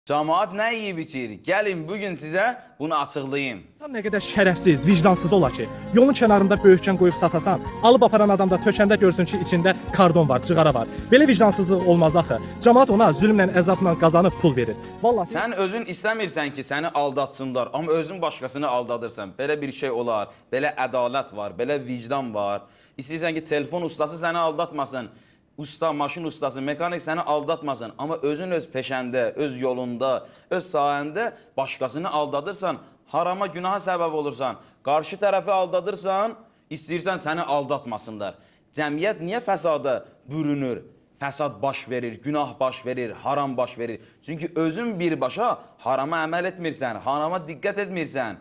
Cemaat nə yeyib içir? Gəlin bugün sizə bunu açıqlayayım. Sən nə qədər şərəfsiz, vicdansız ola ki, yolun kənarında böyükcan qoyub satasan, alıb aparan adam da tökəndə görsün ki, içində kardon var, cığara var. Belə vicdansızlıq olmaz axı. Camaat ona zülmlə, əzabla qazanıb pul verir. Vallahi Sən özün istəmirsən ki, səni aldatsınlar, amma özün başqasını aldadırsan. Belə bir şey olar, belə ədalət var, belə vicdan var. İstəyirsən ki, telefon ustası səni aldatmasın. Usta, maşın ustası, mekanik səni aldatmasın. Amma özün öz peşəndə, öz yolunda, öz sahəndə başqasını aldadırsan, harama, günaha səbəb olursan, qarşı tərəfi aldadırsan, istəyirsən səni aldatmasınlar. Cəmiyyət niyə fəsada bürünür? Fəsad baş verir, günah baş verir, haram baş verir. Çünki özün birbaşa harama əməl etmirsən, harama diqqət etmirsən.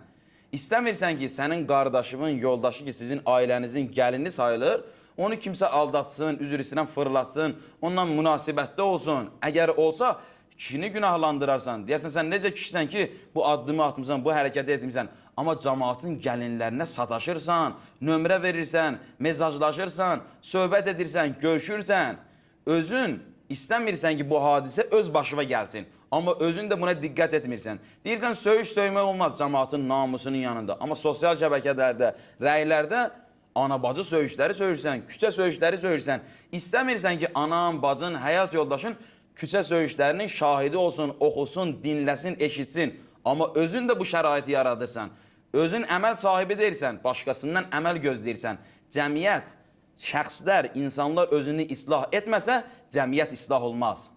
İstəmirsən ki, sənin qardaşının, yoldaşı ki, sizin ailənizin gəlini sayılır, onu kimsə aldatsın, üzr istəyirəm fırlatsın, ondan münasibətdə olsun. Əgər olsa, kişini günahlandırarsan. Deyərsən, sən necə kişisən ki, bu addımı atmışsan, bu hərəkəti etmirsən. Amma cəmaatın gəlinlərinə sataşırsan, nömrə verirsən, mesajlaşırsan, söhbət edirsən, görüşürsən. Özün istəmirsən ki, bu hadisə öz başına gəlsin. Amma özün də buna diqqət etmirsən. Deyirsən, söyüş söymək olmaz cəmaatın namusunun yanında. Amma sosial şəbəkələrdə, rəylərdə ana-bacı söyüşləri söyürsən, küçə söyüşləri söyürsən. İstəmirsən ki, anan, bacın, həyat yoldaşın küçə söyüşlərinin şahidi olsun, oxusun, dinləsin, eşitsin. Amma özün də bu şəraiti yaradırsan. Özün əməl sahibi deyirsən, başqasından əməl gözləyirsən. Cəmiyyət, şəxslər, insanlar özünü islah etməsə, cəmiyyət islah olmaz.